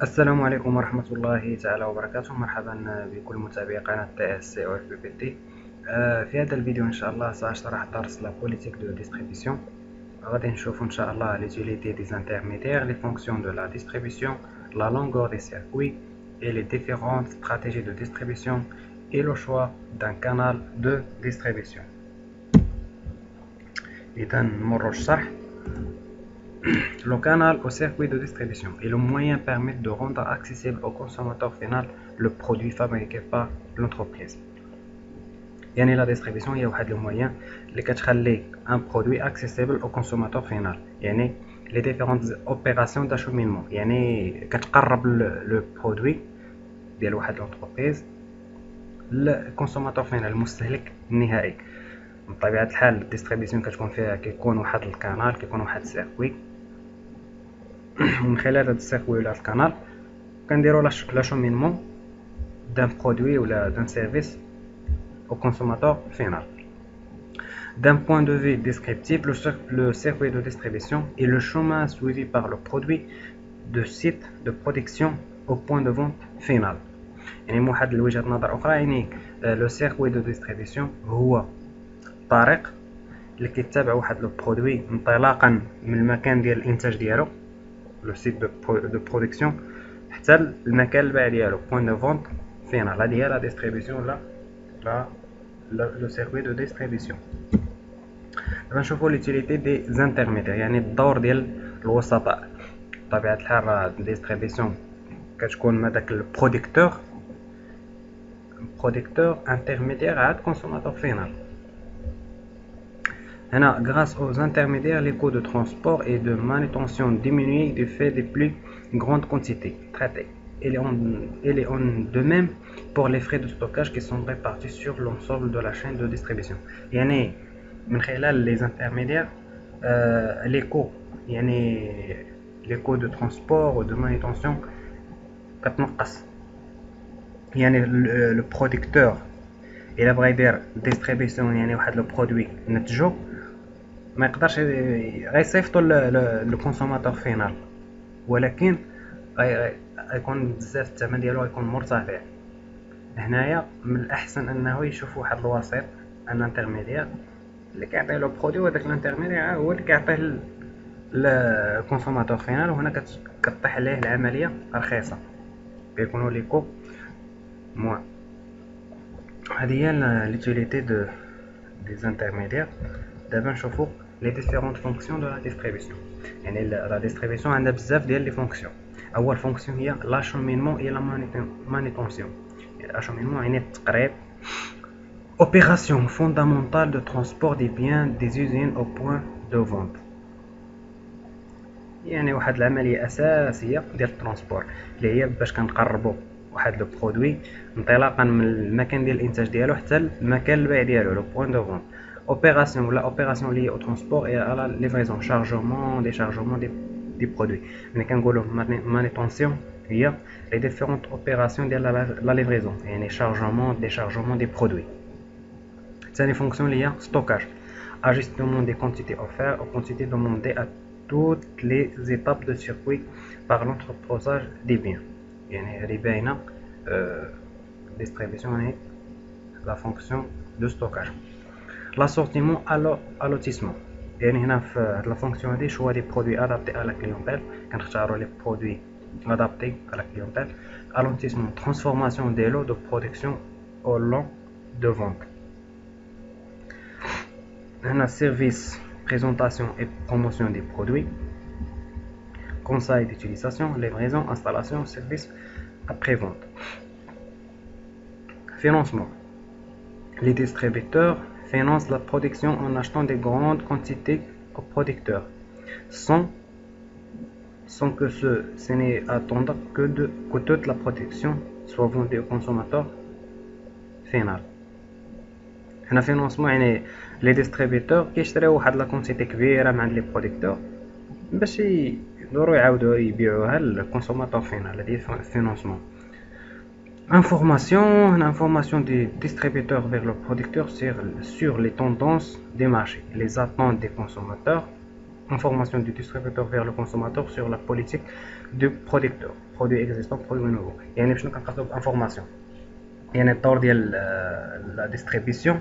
السلام عليكم ورحمة الله تعالى وبركاته. مرحبا بكل متابعي قناة TSC أو FPPT. في هذا الفيديو إن شاء الله سأشرح درس لا politique de distribution. غادي نشوف إن شاء الله l'utilité des intermédiaires, les fonctions de la distribution, la longueur des circuits et les différentes stratégies de distribution et le choix d'un canal de distribution. إذا نمروا الشرح. Le canal au circuit de distribution est le moyen permettant de rendre accessible au consommateur final le produit fabriqué par l'entreprise. يعني la distribution هي واحد المويان اللي كتخلي un produit accessible au consommateur final. يعني les différentes opérations d'acheminement. يعني كتقرب le produit ديال واحد l'entreprise للكونسوماتور فينال المستهلك النهائي. بطبيعة الحال الديستريبيسيون كتكون فيها كيكون واحد الكانال، كيكون واحد السيركوي. من خلال هذا السيركوي ولا الكانال كنديرو لاشومينمون دان برودوي ولا دان سيرفيس au consommateur final. D'un point de vue descriptif, le circuit de distribution est le chemin suivi par le produit de site de production au point de vente final. يعني من واحد الوجهة نظر أخرى يعني لو سيركوي دو ديستريبيسيون هو طريق اللي كيتبع واحد لو برودوي انطلاقا من المكان ديال الانتاج ديالو لو سيت دو برودكسيون حتى المكان البيع ديالو بوين دو فونت فينال. هذه هي لا ديستريبيسيون ولا لو سيركوي دو ديستريبيسيون. دابا نشوفوا ليوتيليتي دي زانترميدير يعني الدور ديال الوسطاء. بطبيعة الحال راه الديستريبيسيون كتكون ما داك البرودكتور انترميدير عاد كونسوماتور فينال. Grâce aux intermédiaires, les coûts de transport et de manutention diminuent du fait des plus grandes quantités traitées. Il est de même pour les frais de stockage qui sont répartis sur l'ensemble de la chaîne de distribution. يعني من خلال les intermédiaires, les coûts de transport ou de manutention كتنقص. يعني le producteur إلا بغا يدير distribution يعني واحد لو برودوي نتجو ما يقدرش غيصيفطو للكونسوماتور فينال، ولكن غيكون بزاف الثمن ديالو غيكون مرتفع. هنايا من الاحسن انه يشوف واحد الوسيط ان انترميديير اللي كيعطيه لو برودوي، وداك الانترميديير هو اللي كيعطيه للكونسوماتور فينال، وهنا كطيح عليه العمليه رخيصه، كيكونوا لي كو موان. هذه هي l'utilité des intermédiaires. دابا نشوفوا les différentes fonctions de la distribution. يعني la distribution عندها بزاف ديال لي فونكسيون. اول فونكسيون هي l'acheminement et la manutention. l'acheminement يعني التقريب، opération fondamentale de transport des biens des usines au point de vente. يعني واحد العمليه اساسيه ديال الترونسبور اللي هي باش كنقربوا واحد لو برودوي انطلاقا من المكان ديال الانتاج ديالو حتى المكان البيع ديالو لو بوين دو فونت. اوبيراسيون ولا اوبيراسيون لي او ترونسبور اي على ليفريزون شارجمون ديشارجمون دي برودوي. ملي كنقولوا مانيتونسيون هي لي ديفيرونت اوبيراسيون ديال لا ليفريزون، يعني شارجمون ديشارجمون دي برودوي. ثاني فونكسيون اللي هي ستوكاج، ajustement des quantités offertes aux quantités demandées à toutes les étapes de circuit par l'entreposage des biens. يعني هذه باينه distribution هي la fonction de stockage. l'assortiment à lotissement، يعني هنا في هاد لا فونكسيون هادي شوا دي برودوي ادابتي على كليونتيل، كنختاروا لي برودوي ادابتي على كليونتيل. allotissement transformation des lots de production au lot de vente. هنا service présentation et promotion des produits, conseil d'utilisation, livraison, installation, service après-vente. Financement. Les distributeurs financent la production en achetant des grandes quantités aux producteurs, sans que ce n'est attendre que toute la production soit vendue au consommateur final. هنا financement يعني les distributeurs كيشريو واحد لا كونتيتي كبيره من عند لي برودكتور باش يقدروا يعاودوا يبيعوها للكونسوماتور فينال. هذه financement. Information des distributeurs vers le producteur sur les tendances des marchés, les attentes des consommateurs information du distributeur vers le consommateur sur la politique du producteur, produit existant, produit nouveau. يعني شنو كنقصدو بانفورماسيون؟ يعني الدور ديال لا ديستريبيسيون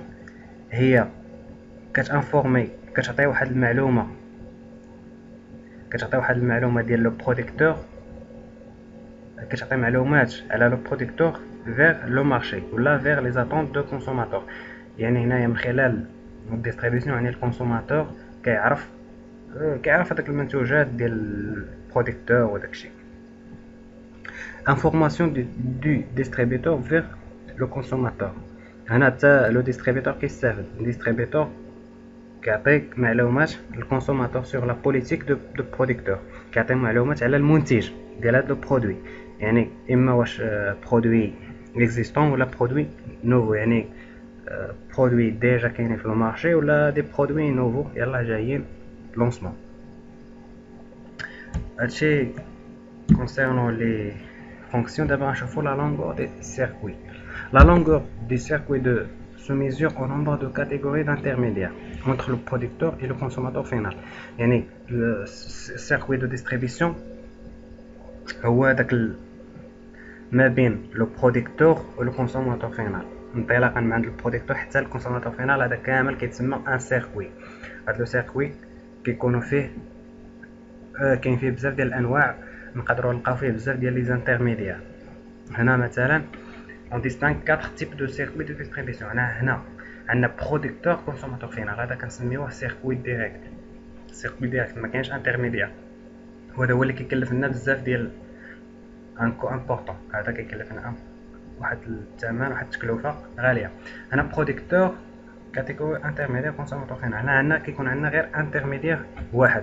هي كتانفورمي، كتعطي واحد المعلومه ديال لو برودكتور، كتعطي معلومات على لو برودكتور vers لو مارشي ولا vers les attentes de consommateurs. يعني هنايا من خلال الديستريبيسيون يعني الكونسوماتور كيعرف هذاك المنتوجات ديال البرودكتور وداكشي. انفورماسيون دو ديستريبيتور vers لو كونسوماتور. هنا حتى لو ديستريبيتور كيستافد، الديستريبيتور كيعطيك معلومات للكونسوماتور sur la politique de producteur، كيعطي معلومات على المنتج ديال هذا لو برودوي، يعني اما واش برودوي اكزيستون ولا برودوي نوفو، يعني برودوي ديجا كاينين في المارشي ولا دي برودوي نوفو يلا جايين لونسمون. هادشي concernant les fonctions. دابا نشوفو la longueur des circuits. La longueur des circuits se mesure au nombre de catégories d'intermédiaires entre le producteur et le consommateur final. يعني le circuit de distribution هو داك ما بين لو برودكتور و لو كونسوماتور فينال، انطلاقا من عند البرودكتور حتى الكونسوماتور فينال. هذا كامل كيتسمى ان سيركوي. هذا لو سيركوي كيكونوا فيه كاين فيه بزاف ديال الانواع، نقدروا نلقاو فيه بزاف ديال لي زانترميديير. هنا مثلا on distingue 4 types de circuits de distribution. هنا عندنا برودكتور كونسوماتور فينال، هذا كنسميوه سيركوي ديريكت. سيركوي ديريكت ما كاينش انترميديير، وهذا هو اللي كيكلف لنا بزاف ديال امبورطون. هذا كيكلف لنا واحد الثمن، واحد التكلفه غاليه. هنا برودكتور كاتيجوري انترميديير كونسوماتور فينال. هنا عندنا كيكون عندنا غير انترميديير واحد.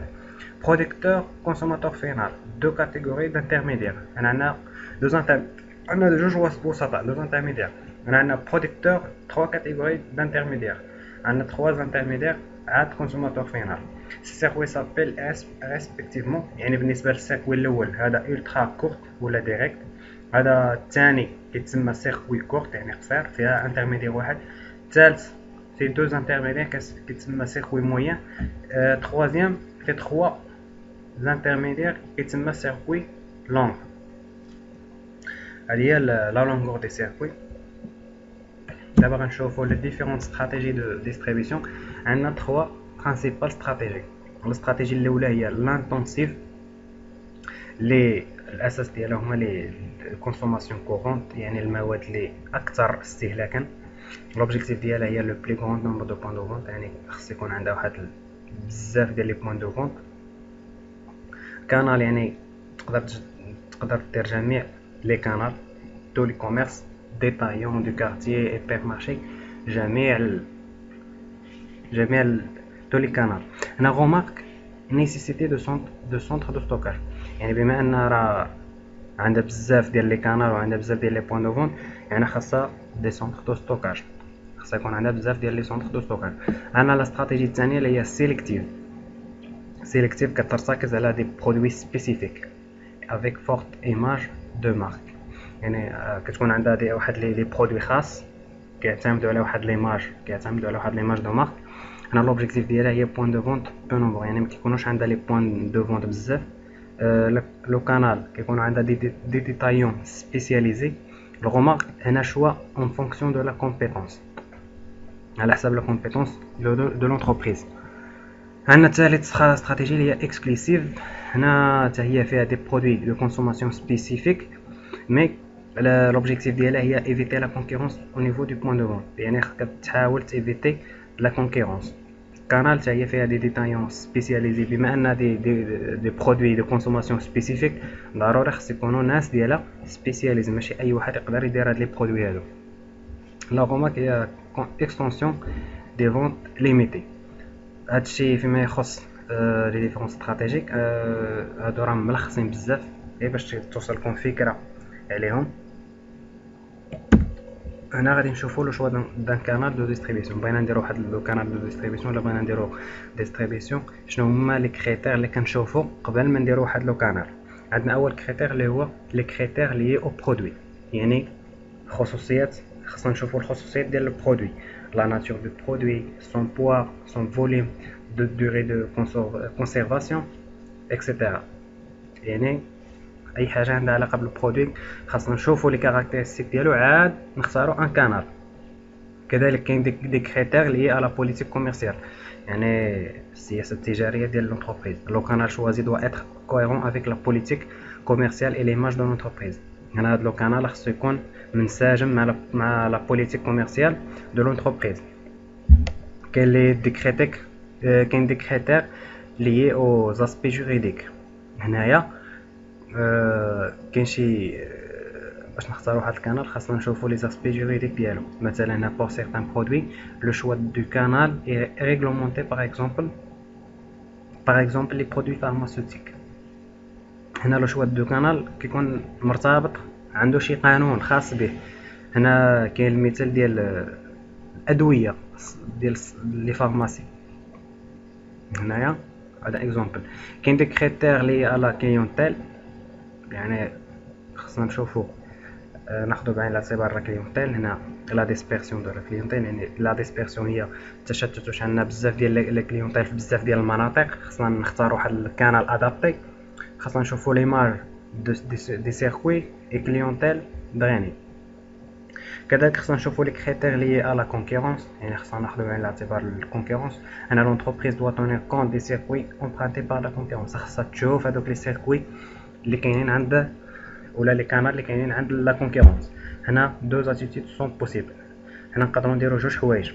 برودكتور كونسوماتور فينال دو كاتيجوري دانترميديير. هنا عندنا جوج وسطاء دو انترميديير. هنا عندنا برودكتور 3 كاتيجوري دانترميديير، عندنا 3 انترميديير عاد كونسوماتور فينال. السيركوي سابيل ريسبكتيفمون، يعني بالنسبه للسيركوي الاول هذا الترا كورت ولا ديريكت، هذا الثاني كيتسمى سيركوي كورت يعني قصير فيها انترميديير واحد، الثالث في 2 انترميديير كيتسمى سيركوي موين، troisième في 3 انترميديير كيتسمى سيركوي لونغ. هذه هي لا لونغور دي سيركوي. دابا غنشوفوا لي ديفيرونت استراتيجي دو ديستريبيسيون. عندنا 3 برينسيبال استراتيجي. الاستراتيجيه الاولى هي لانتونسيف، لي الاساس ديالها هما لي كونسوماسيون كورونت، يعني المواد اللي اكثر استهلاكا. لوبجيكتيف ديالها هي لو بلي غون نومبر دو بوين دو فونت، يعني خص يكون عندها واحد بزاف ديال لي بوين دو فونت. كانال يعني تقدر دير جميع لي كانال، تو لي كوميرس ديتايون دو كارتيي اي بير مارشي، جميع تو لي كانال. هنا غومارك نيسيسيتي دو سونتر دو ستوكاج، يعني بما ان راه عندها بزاف ديال لي كانال وعندها بزاف ديال لي بوين دو فونت، يعني خاصها دي سونتر دو ستوكاج، خاصها يكون عندها بزاف ديال لي سونتر دو ستوكاج. انا لا استراتيجي الثانيه اللي هي سيليكتيف كتركز على دي برودوي سبيسيفيك افيك فورت ايماج دو مارك، يعني كتكون عندها دي واحد لي برودوي خاص كيعتمدوا على واحد ليماج دو مارك. هنا لوبجيكتيف ديالها هي بوين دو فونت بو نومبر، يعني ما كيكونوش عندها لي بوين دو فونت بزاف. لو كانال كيكونوا عندها دي ديتايون سبيسياليزي. الغومارك هنا شوا اون فونكسيون دو لا كومبيتونس، على حساب لا كومبيتونس دو لونتربريز. عندنا ثالث استراتيجي اللي هي اكسكلوسيف. هنا حتى هي فيها دي برودوي دو كونسوماسيون سبيسيفيك، مي لوبجيكتيف ديالها هي ايفيتي لا كونكورونس او نيفو دو بوين دو فونت، يعني كتحاول تيفيتي لا كونكورونس. كانال حتى هي فيها دي ديتايون سبيسياليزي، بما ان دي برودوي دو كونسوماسيون سبيسيفيك ضروري خص يكونوا ناس ديالها سبيسياليزي، ماشي اي واحد يقدر يدير هاد لي برودوي هادو. لا غومارك هي اكستنسيون دي فونت ليميتي. هادشي فيما يخص لي ديفيرونس استراتيجيك، هادو راه ملخصين بزاف غير باش توصلكم فكره عليهم. هنا غادي نشوفوا لو شوا دان كانال دو ديستريبيسيون. بغينا نديرو واحد لو كانال دو ديستريبيسيون ولا بغينا نديرو ديستريبيسيون، شنو هما لي كريتير اللي كنشوفوا قبل ما نديرو واحد لو كانال. عندنا اول كريتير اللي هو لي كريتير لي او برودوي، يعني خصوصيات، خصنا نشوفوا الخصوصيات ديال البرودوي، لا ناتور دو برودوي، سون بوا، سون فوليوم، de durée de conservation etc. يعني اي حاجه عندها علاقه بالبرودوي خاصنا نشوفوا لي كاركتيرستيك ديالو عاد نختاروا ان كانال. كذلك كاين دي كريتير لي على بوليتيك كوميرسيال يعني السياسه التجاريه ديال لونتربريز. لو كانال شوازي دو اتر كوهيرون افيك لا بوليتيك كوميرسيال اي ليماج دو لونتربريز. هنا هذا لو كانال خصو يكون منسجم مع لا بوليتيك كوميرسيال دو لونتربريز. كاين لي دي كريتيك كاين دي كريتير ليي او زاسبي جوريديك. هنايا كاين شي باش نختاروا هذا الكانال خاصنا نشوفوا لي زاسبي جوريديك ديالو. مثلا pour certains produits le choix du canal est réglementé par exemple les produits pharmaceutiques. هنا لو شوا دو كانال كيكون مرتبط عنده شي قانون خاص به. هنا كاين المثال ديال الادويه ديال لي فارماسي. هنايا هذا اكزامبل. كاين دي كريتير لي على كليونتيل يعني خصنا نشوفوا ناخذ بعين الاعتبار لا كليونتيل. هنا لا ديسبيرسيون دو لا كليونتيل يعني لا ديسبيرسيون هي التشتت عندنا بزاف ديال لا كليونتيل في بزاف ديال المناطق. خصنا نختاروا واحد الكانال ادابتي. خاصنا نشوفوا لي مارج دي سيركوي اي كليونتيل دغيني. كذلك خصنا نشوفوا لي كريتير لي على كونكورونس يعني خصنا ناخذ بعين الاعتبار الكونكورونس. انا لونتربريز دو تونير كونت دي سيركوي امبرانتي بار لا كونكورونس. خاصها تشوف هذوك لي سيركوي اللي كاينين عند ولا لي كانال اللي كاينين عند لا كونكورونس. هنا دو زاتيتيود سون بوسيبل. هنا نقدروا نديروا جوج حوايج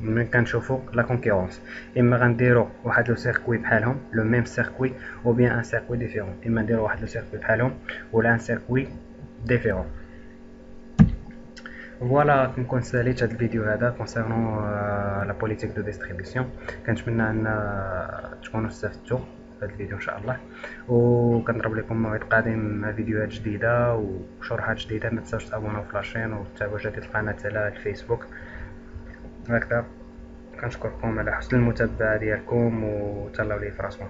ملي كنشوفوا لا كونكورونس. اما غنديروا واحد لو سيركوي بحالهم لو ميم سيركوي او بيان ان سيركوي ديفيرون. اما نديروا واحد لو سيركوي بحالهم ولا ان سيركوي ديفيرون. فوالا كنكون ساليت هذا الفيديو هذا كونسيرنون لا بوليتيك دو ديستريبيسيون. كنتمنى ان تكونوا استفدتوا في هذا الفيديو ان شاء الله. وكنضرب لكم موعد قادم مع فيديوهات جديده وشروحات جديده. ما تنساوش تابوناو في لاشين وتتابعوا جديد القناه على الفيسبوك. هكذا كنشكركم على حسن المتابعه ديالكم وتهلاو لي في راسكم.